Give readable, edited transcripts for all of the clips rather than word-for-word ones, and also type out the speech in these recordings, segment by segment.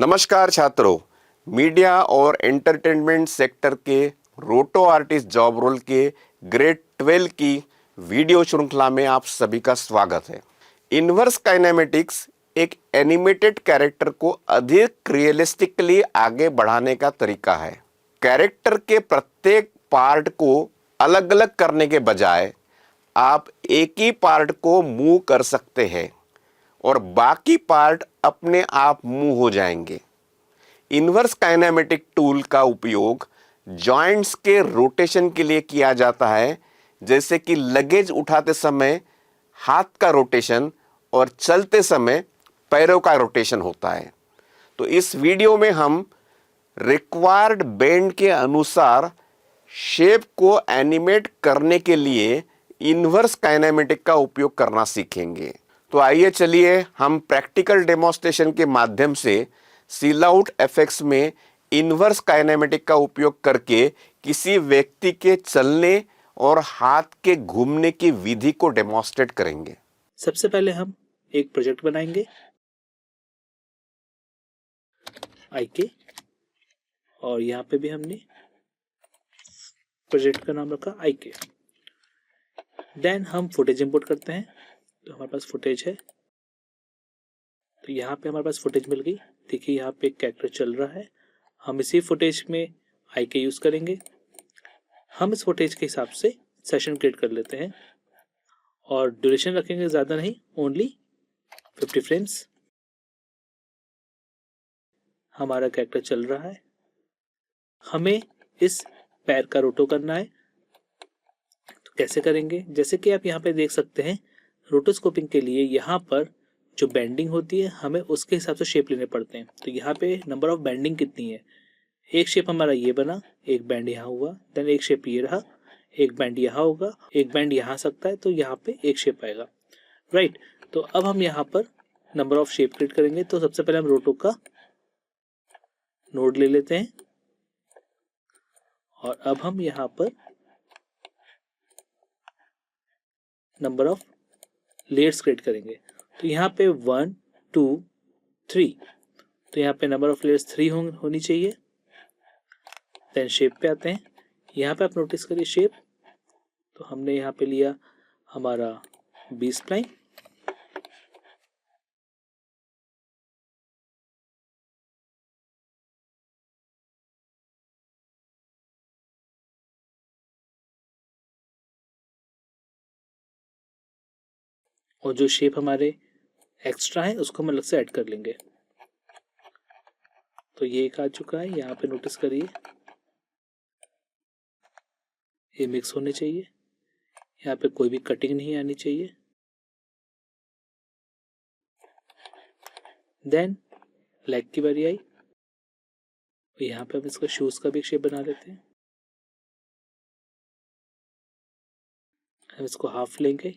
नमस्कार छात्रों, मीडिया और एंटरटेनमेंट सेक्टर के रोटो आर्टिस्ट जॉब रोल के ग्रेड 12 की वीडियो श्रृंखला में आप सभी का स्वागत है। इनवर्स काइनेमेटिक्स एक एनिमेटेड कैरेक्टर को अधिक रियलिस्टिकली आगे बढ़ाने का तरीका है। कैरेक्टर के प्रत्येक पार्ट को अलग अलग करने के बजाय आप एक ही पार्ट को मूव कर सकते हैं और बाकी पार्ट अपने आप मूव हो जाएंगे। इनवर्स काइनेमेटिक टूल का उपयोग जॉइंट्स के रोटेशन के लिए किया जाता है, जैसे कि लगेज उठाते समय हाथ का रोटेशन और चलते समय पैरों का रोटेशन होता है। तो इस वीडियो में हम रिक्वायर्ड बेंड के अनुसार शेप को एनिमेट करने के लिए इनवर्स काइनेमेटिक का उपयोग करना सीखेंगे। तो आइए चलिए हम प्रैक्टिकल डेमोन्स्ट्रेशन के माध्यम से सीलआउट एफएक्स में इनवर्स काइनेमेटिक का उपयोग करके किसी व्यक्ति के चलने और हाथ के घूमने की विधि को डेमोन्स्ट्रेट करेंगे। सबसे पहले हम एक प्रोजेक्ट बनाएंगे आईके, और यहाँ पे भी हमने प्रोजेक्ट का नाम रखा आईके। देन हम फुटेज इंपोर्ट करते हैं। तो हमारे पास फुटेज है, तो यहाँ पे हमारे पास फुटेज मिल गई। देखिए यहाँ पे एक कैरेक्टर चल रहा है। हम इसी फुटेज में आईके यूज करेंगे। हम इस फुटेज के हिसाब से सेशन क्रिएट कर लेते हैं और ड्यूरेशन रखेंगे ज़्यादा नहीं, ओनली 50 फ्रेम्स। हमारा कैरेक्टर चल रहा है, हमें इस पैर का रोटो करना है। तो कैसे करेंगे? जैसे कि आप यहाँ पे देख सकते हैं, रोटोस्कोपिंग के लिए यहाँ पर जो बेंडिंग होती है हमें उसके हिसाब से शेप लेने पड़ते हैं। तो यहाँ पे नंबर ऑफ बेंडिंग कितनी है, एक शेप हमारा ये बना, एक बैंड यहाँ हुआ, देन एक शेप ये रहा, एक बैंड यहाँ होगा, एक बैंड यहाँ सकता है, तो यहाँ पे एक शेप आएगा, राइट। तो अब हम यहाँ पर नंबर ऑफ शेप क्रिएट करेंगे। तो सबसे पहले हम रोटो का नोड ले लेते हैं और अब हम यहाँ पर नंबर ऑफ लेयर्स क्रिएट करेंगे। तो यहाँ पे 1 2 3, तो यहाँ पे नंबर ऑफ लेयर्स 3 होनी चाहिए। देन शेप पे आते हैं। यहाँ पे आप नोटिस करिए शेप, तो हमने यहाँ पे लिया हमारा बी स्प्लाइन, और जो शेप हमारे एक्स्ट्रा है उसको हम अलग से ऐड कर लेंगे। तो ये एक आ चुका है। यहाँ पे नोटिस करिए ये मिक्स होने चाहिए, यहाँ पे कोई भी कटिंग नहीं आनी चाहिए। देन लेग की बारी आई, यहाँ पे हम इसका शूज का भी शेप बना लेते हैं। हम इसको हाफ लेंगे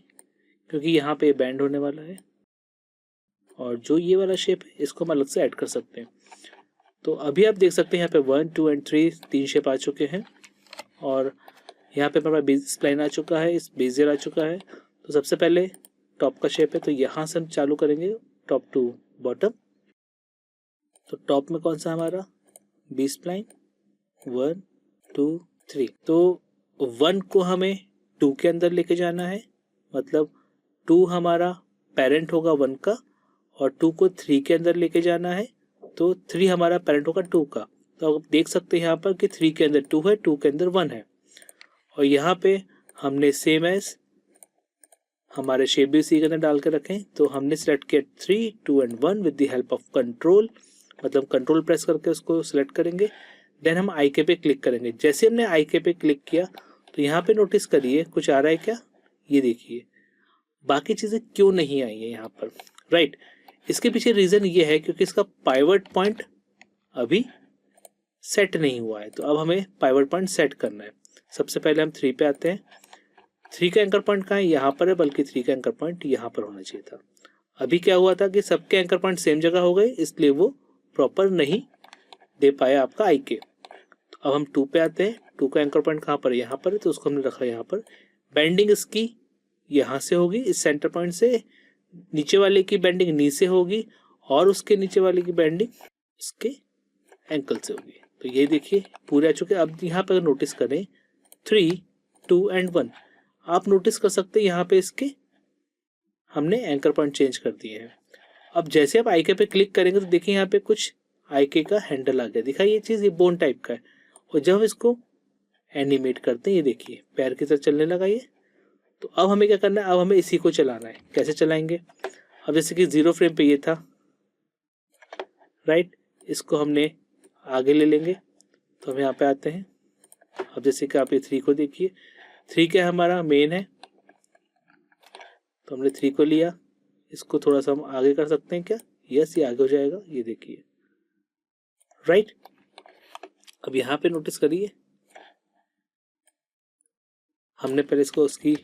क्योंकि यहाँ पे बैंड होने वाला है, और जो ये वाला शेप है इसको हम अलग से ऐड कर सकते हैं। तो अभी आप देख सकते हैं यहाँ पे 1 2 एंड 3 तीन शेप आ चुके हैं, और यहाँ पे हमारा बेस स्प्लाइन आ चुका है, इस बेजियर आ चुका है। तो सबसे पहले टॉप का शेप है, तो यहाँ से हम चालू करेंगे टॉप टू बॉटम। तो टॉप में कौन सा हमारा बी स्प्लाइन 1 2 3। तो 1 को हमें 2 के अंदर लेके जाना है, मतलब 2 हमारा पेरेंट होगा 1 का, और 2 को 3 के अंदर लेके जाना है, तो 3 हमारा पेरेंट होगा 2 का। तो आप देख सकते हैं यहाँ पर कि 3 के अंदर 2 है, 2 के अंदर 1 है। और यहाँ पे हमने सेम एज हमारे शेप भी उसी के अंदर डाल के रखें। तो हमने सेलेक्ट किया 3 2 and 1 with the help of control, मतलब कंट्रोल प्रेस करके उसको सिलेक्ट करेंगे। देन हम आईके पे क्लिक करेंगे। जैसे हमने आईके पे क्लिक किया तो यहाँ पे नोटिस करिए कुछ आ रहा है क्या, ये देखिए बाकी चीज़ें क्यों नहीं आई है यहाँ पर, राइट। इसके पीछे रीज़न ये है क्योंकि इसका पाइवट पॉइंट अभी सेट नहीं हुआ है। तो अब हमें पाइवट पॉइंट सेट करना है। सबसे पहले हम 3 पे आते हैं। 3 का एंकर पॉइंट कहाँ है, यहाँ पर है, बल्कि 3 का एंकर पॉइंट यहाँ पर होना चाहिए था। अभी क्या हुआ था कि सबके एंकर पॉइंट सेम जगह हो गए, इसलिए वो प्रॉपर नहीं दे पाया आपका आईके। तो अब हम 2 पे आते हैं। 2 का एंकर पॉइंट कहाँ पर है, यहाँ पर है, तो उसको हमने रखा यहाँ पर। बेंडिंग इसकी यहाँ से होगी, इस सेंटर पॉइंट से नीचे वाले की बेंडिंग नीचे होगी, और उसके नीचे वाले की बेंडिंग इसके एंकल से होगी। तो ये देखिए पूरे आ चुके। अब यहाँ पर नोटिस करें 3, 2 एंड 1, आप नोटिस कर सकते हैं यहाँ पे इसके हमने एंकर पॉइंट चेंज कर दिए हैं। अब जैसे आप आईके पे क्लिक करेंगे तो देखिए यहाँ पे कुछ आईके का हैंडल आ गया, दिखा ये चीज़, ये बोन टाइप का है। और जब हम इसको एनिमेट करते हैं ये देखिए पैर की तरह चलने लगा ये। तो अब हमें क्या करना है, अब हमें इसी को चलाना है। कैसे चलाएंगे, अब जैसे कि 0 फ्रेम पे ये था, राइट, इसको हमने आगे ले लेंगे। तो हम यहाँ पे आते हैं। अब जैसे कि आप ये 3 को देखिए, 3 क्या हमारा मेन है, तो हमने 3 को लिया। इसको थोड़ा सा हम आगे कर सकते हैं क्या, यस, ये आगे हो जाएगा, ये देखिए, राइट। अब यहाँ पे नोटिस करिए हमने पहले इसको उसकी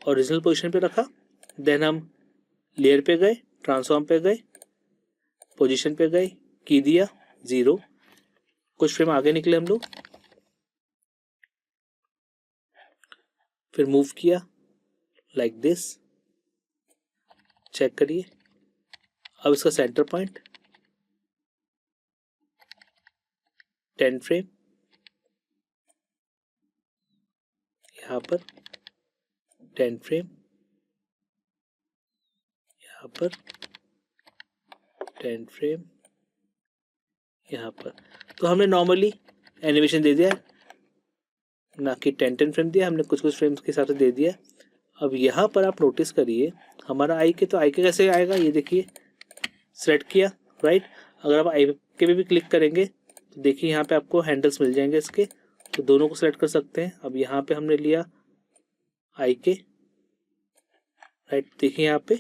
ओरिजिनल पोजीशन पे रखा, देन हम लेयर पे गए, ट्रांसफॉर्म पे गए, पोजीशन पे गए, की दिया 0, कुछ फ्रेम आगे निकले हम लोग, फिर मूव किया लाइक दिस, चेक करिए। अब इसका सेंटर पॉइंट 10 फ्रेम, यहाँ पर 10 फ्रेम, यहाँ पर 10 फ्रेम, यहाँ पर। तो हमने नॉर्मली एनिमेशन दे दिया, ना कि 10 फ्रेम दिया, हमने कुछ फ्रेम्स के हिसाब से दे दिया। अब यहाँ पर आप नोटिस करिए हमारा आई के, तो आई के कैसे आएगा, ये देखिए सेलेक्ट किया, राइट। अगर आप आई के पे भी क्लिक करेंगे तो देखिए यहाँ पे आपको हैंडल्स मिल जाएंगे इसके, तो दोनों को सेलेक्ट कर सकते हैं। अब यहाँ पे हमने लिया आई के, राइट, देखिए यहाँ पे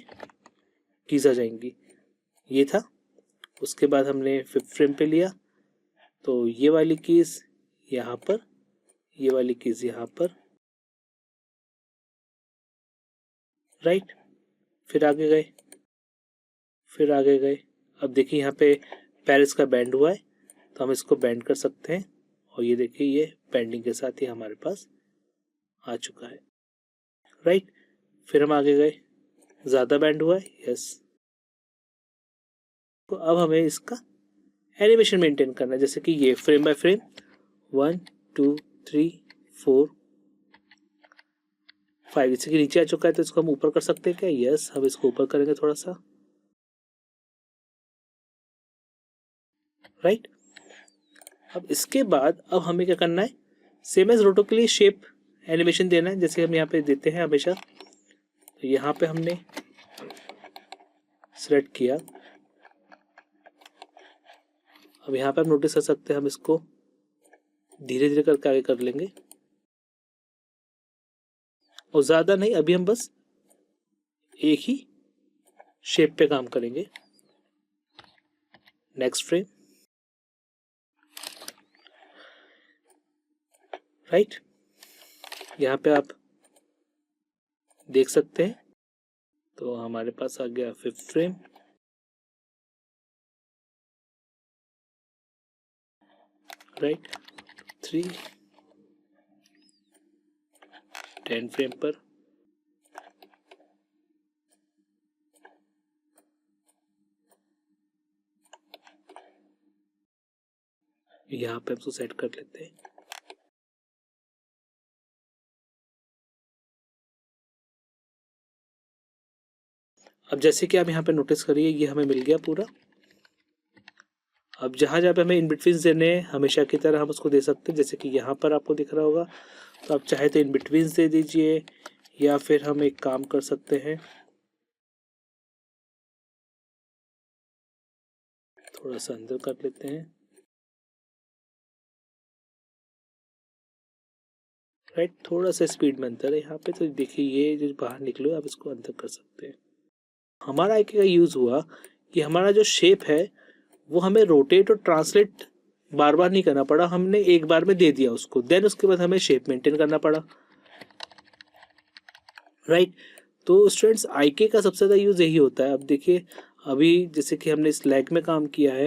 कीज आ जाएंगी, ये था। उसके बाद हमने 5th फ्रेम पे लिया, तो ये वाली कीज यहाँ पर, ये वाली कीज यहाँ पर, राइट। फिर आगे गए, फिर आगे गए। अब देखिए यहाँ पे पैर इसका बैंड हुआ है, तो हम इसको बैंड कर सकते हैं, और ये देखिए ये बैंडिंग के साथ ही हमारे पास आ चुका है, राइट। फिर हम आगे गए, ज़्यादा बैंड हुआ है, यस। तो अब हमें इसका एनिमेशन मेंटेन करना है, जैसे कि ये फ्रेम बाय फ्रेम 1 2 3 4 5, जैसे कि नीचे आ चुका है तो इसको हम ऊपर कर सकते हैं क्या, यस, हम इसको ऊपर करेंगे थोड़ा सा, राइट। अब इसके बाद अब हमें क्या करना है, सेम एज रोटो के लिए शेप एनिमेशन देना है, जैसे हम यहाँ पे देते हैं हमेशा। तो यहाँ पे हमने सेलेक्ट किया। अब यहाँ पे आप नोटिस कर सकते हैं हम इसको धीरे धीरे करके आगे कर लेंगे, और ज़्यादा नहीं, अभी हम बस एक ही शेप पे काम करेंगे। Next frame, right. यहाँ पे आप देख सकते हैं, तो हमारे पास आ गया 5th फ्रेम, राइट, 3 10 फ्रेम पर, यहाँ पे हम इसको सेट कर लेते हैं। अब जैसे कि आप यहाँ पे नोटिस करिए ये हमें मिल गया पूरा। अब जहाँ जहाँ पे हमें इन बिटवीन देने हैं हमेशा की तरह हम उसको दे सकते हैं, जैसे कि यहाँ पर आपको दिख रहा होगा, तो आप चाहे तो इन बिटवीन दे दीजिए, या फिर हम एक काम कर सकते हैं, थोड़ा सा अंदर कर लेते हैं, राइट, थोड़ा सा स्पीड में अंतर है यहाँ पे। तो देखिए ये जो बाहर निकलो आप इसको अंदर कर सकते हैं। हमारा एक का यूज़ हुआ कि हमारा जो शेप है वो हमें रोटेट और ट्रांसलेट बार बार नहीं करना पड़ा, हमने एक बार में दे दिया उसको, देन उसके बाद हमें शेप मेंटेन करना पड़ा, राइट। तो स्टूडेंट्स आईके का सबसे ज़्यादा यूज़ यही होता है। अब देखिए अभी जैसे कि हमने इस लेग में काम किया है,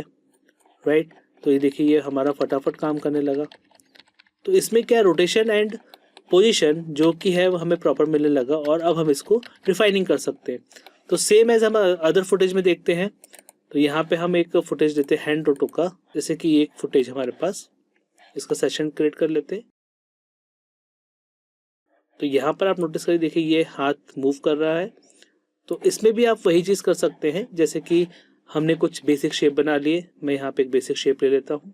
राइट, तो ये देखिए ये हमारा फटाफट काम करने लगा। तो इसमें क्या रोटेशन एंड पोजीशन जो कि है वो हमें प्रॉपर मिलने लगा, और अब हम इसको रिफाइनिंग कर सकते हैं। तो सेम एज हम अदर फुटेज में देखते हैं, तो यहाँ पे हम एक फुटेज देते हैं हैंड रोटो का, जैसे कि एक फुटेज हमारे पास, इसका सेशन क्रिएट कर लेते हैं। तो यहाँ पर आप नोटिस करिए, देखिए ये हाथ मूव कर रहा है। तो इसमें भी आप वही चीज़ कर सकते हैं, जैसे कि हमने कुछ बेसिक शेप बना लिए। मैं यहाँ पे एक बेसिक शेप ले लेता हूँ।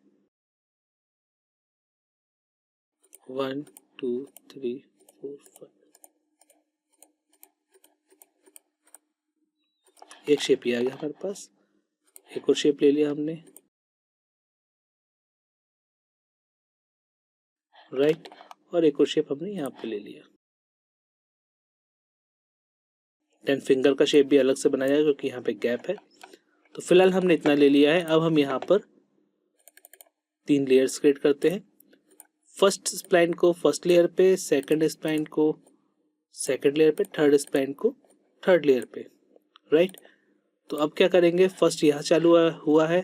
1 2 3 4 5, एक शेप ये आ गया हमारे पास। एक और शेप ले लिया हमने, राइट, और एक और शेप हमने यहाँ पे ले लिया। देन फिंगर का शेप भी अलग से बनाया जाएगा क्योंकि यहाँ पे गैप है। तो फिलहाल हमने इतना ले लिया है। अब हम यहाँ पर 3 लेयर्स क्रिएट करते हैं। फर्स्ट स्प्लाइन को फर्स्ट लेयर पे, सेकंड स्प्लाइन को सेकंड लेयर पे, थर्ड स्प्लाइन को थर्ड लेयर पे, राइट। तो अब क्या करेंगे, फर्स्ट यहाँ चालू हुआ है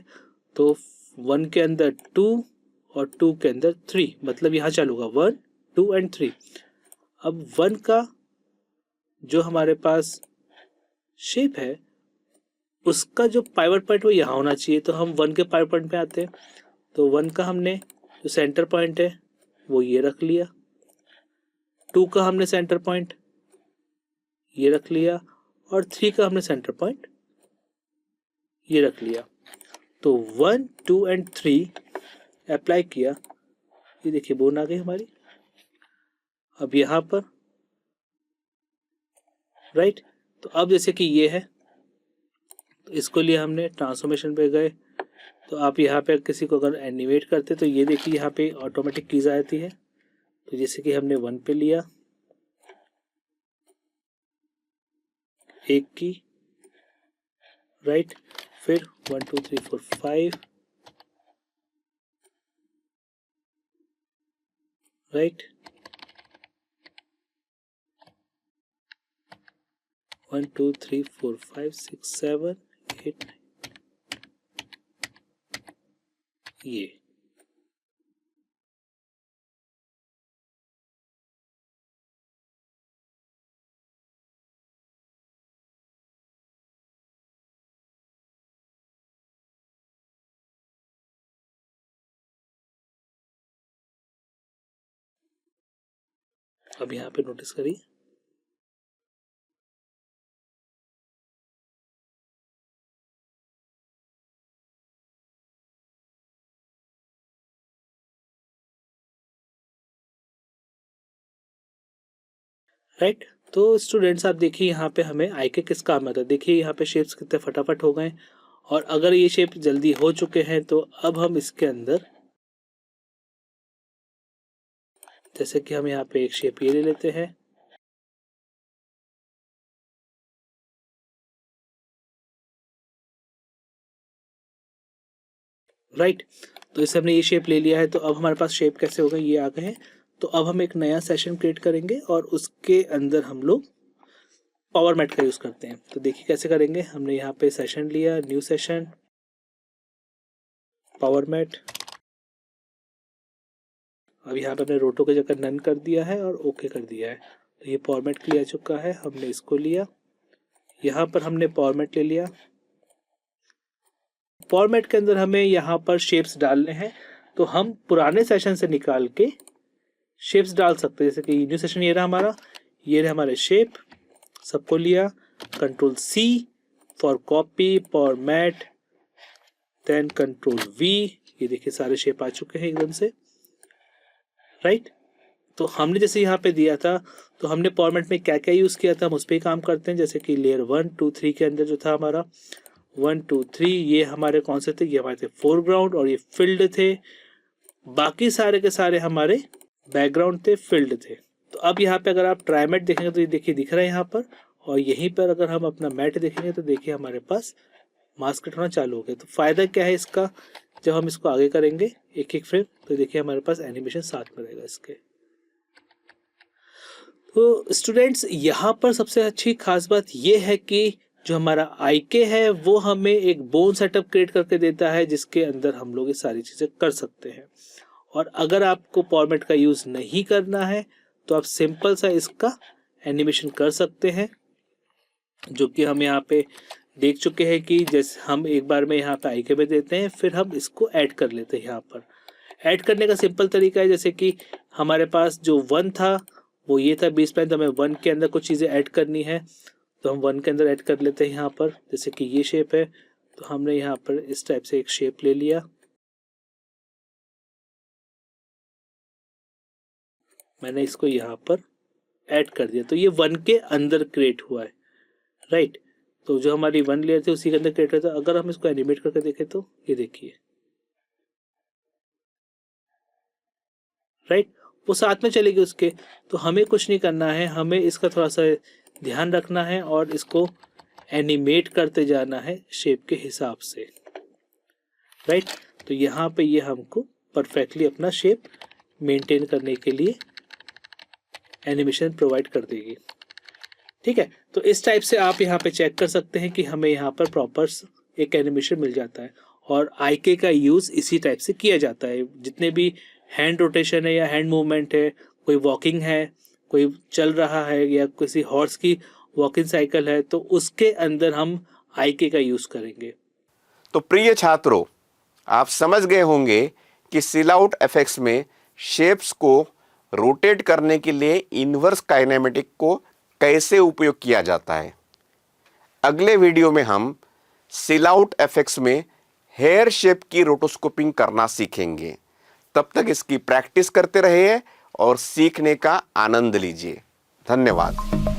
तो 1 के अंदर 2 और 2 के अंदर 3, मतलब यहाँ चालू होगा 1 2 एंड 3। अब 1 का जो हमारे पास शेप है उसका जो पाइवट पॉइंट वो यहाँ होना चाहिए। तो हम 1 के पाइवट पॉइंट पे आते हैं। तो 1 का हमने जो सेंटर पॉइंट है वो ये रख लिया, 2 का हमने सेंटर पॉइंट ये रख लिया, और 3 का हमने सेंटर पॉइंट ये रख लिया। तो 1 2 एंड 3 अप्लाई किया, ये देखिए बोन आ गई हमारी। अब यहाँ पर, राइट। तो अब जैसे कि ये है, तो इसको लिए हमने ट्रांसफॉर्मेशन पे गए। तो आप यहाँ पे किसी को अगर एनिमेट करते तो ये देखिए यहाँ पे ऑटोमेटिक कीज आती है। तो जैसे कि हमने 1 पे लिया, एक की, राइट, फिर 1 2 3 4 5, राइट, 1 2 3 4 5 6 7 8 ये। अब यहाँ पे नोटिस करिए, राइट। तो स्टूडेंट्स आप देखिए यहाँ पे हमें आई के किस काम आता है। देखिए यहाँ पे शेप्स कितने फटाफट हो गए। और अगर ये शेप जल्दी हो चुके हैं तो अब हम इसके अंदर, जैसे कि हम यहाँ पे एक शेप ये ले लेते हैं, राइट। तो इससे हमने ये शेप ले लिया है। तो अब हमारे पास शेप कैसे हो गए, ये आ गए हैं। तो अब हम एक नया सेशन क्रिएट करेंगे और उसके अंदर हम लोग पावर मैट का यूज करते हैं। तो देखिए कैसे करेंगे। हमने यहाँ पे सेशन लिया, न्यू सेशन, पावर मैट। अब यहाँ पे हमने रोटो की जगह नन कर दिया है और ओके कर दिया है। तो ये पावर मैट क्लियर चुका है। हमने इसको लिया, यहाँ पर हमने पावर मैट ले लिया। पावर मैट के अंदर हमें यहाँ पर शेप्स डालने हैं। तो हम पुराने सेशन से निकाल के शेप्स डाल सकते हैं। जैसे कि न्यू सेशन ये रहा हमारा, ये रहे हमारे शेप, सबको लिया, control C for copy, power mat, then control V। ये देखिए सारे शेप आ चुके हैं एकदम से, राइट। तो हमने जैसे यहाँ पे दिया था, तो हमने पावर मैट में क्या क्या यूज किया था हम उस पर काम करते हैं। जैसे कि लेयर 1 2 3 के अंदर जो था हमारा 1 2 3, ये हमारे कौन से थे, ये हमारे थे फोरग्राउंड और ये फील्ड थे। बाकी सारे के सारे हमारे बैकग्राउंड थे, फील्ड थे। तो अब यहाँ पे अगर आप ट्राई मैट देखेंगे तो ये देखिए दिख रहा है यहाँ पर। और यहीं पर अगर हम अपना मैट देखेंगे तो देखिए हमारे पास मास्क कट होना चालू हो गया। तो फायदा क्या है इसका, जब हम इसको आगे करेंगे एक एक फ्रेम, तो देखिए हमारे पास एनिमेशन साथ में रहेगा इसके। तो स्टूडेंट्स यहाँ पर सबसे अच्छी खास बात ये है कि जो हमारा IK है वो हमें एक बोन सेटअप क्रिएट करके देता है, जिसके अंदर हम लोग ये सारी चीज़ें कर सकते हैं। और अगर आपको पावर मैट का यूज़ नहीं करना है तो आप सिंपल सा इसका एनिमेशन कर सकते हैं, जो कि हम यहाँ पे देख चुके हैं कि जैसे हम एक बार में यहाँ पे आई के में देते हैं, फिर हम इसको ऐड कर लेते हैं। यहाँ पर ऐड करने का सिंपल तरीका है, जैसे कि हमारे पास जो 1 था वो ये था B स्प्लाइन, तो हमें 1 के अंदर कुछ चीज़ें ऐड करनी है, तो हम 1 के अंदर ऐड कर लेते हैं। यहाँ पर जैसे कि ये शेप है, तो हमने यहाँ पर इस टाइप से एक शेप ले लिया, मैंने इसको यहाँ पर ऐड कर दिया, तो ये 1 के अंदर क्रिएट हुआ है, राइट। तो जो हमारी 1 लेयर थी उसी के अंदर क्रिएट हुआ था। अगर हम इसको एनिमेट करके देखें तो ये देखिए, राइट, वो साथ में चलेगी उसके। तो हमें कुछ नहीं करना है, हमें इसका थोड़ा सा ध्यान रखना है और इसको एनिमेट करते जाना है शेप के हिसाब से, राइट। तो यहाँ पे ये हमको परफेक्टली अपना शेप मेंटेन करने के लिए एनिमेशन प्रोवाइड कर देगी, ठीक है। तो इस टाइप से आप यहाँ पे चेक कर सकते हैं कि हमें यहाँ पर प्रॉपर एक एनिमेशन मिल जाता है। और आईके का यूज़ इसी टाइप से किया जाता है। जितने भी हैंड रोटेशन है या हैंड मूवमेंट है, कोई वॉकिंग है, कोई चल रहा है, या किसी हॉर्स की वॉकिंग साइकिल है, तो उसके अंदर हम आईके का यूज़ करेंगे। तो प्रिय छात्रों, आप समझ गए होंगे कि सिलआउट इफेक्ट्स में शेप्स को रोटेट करने के लिए इन्वर्स काइनेमेटिक को कैसे उपयोग किया जाता है। अगले वीडियो में हम सिलआउट इफेक्ट्स में हेयर शेप की रोटोस्कोपिंग करना सीखेंगे। तब तक इसकी प्रैक्टिस करते रहिए और सीखने का आनंद लीजिए। धन्यवाद।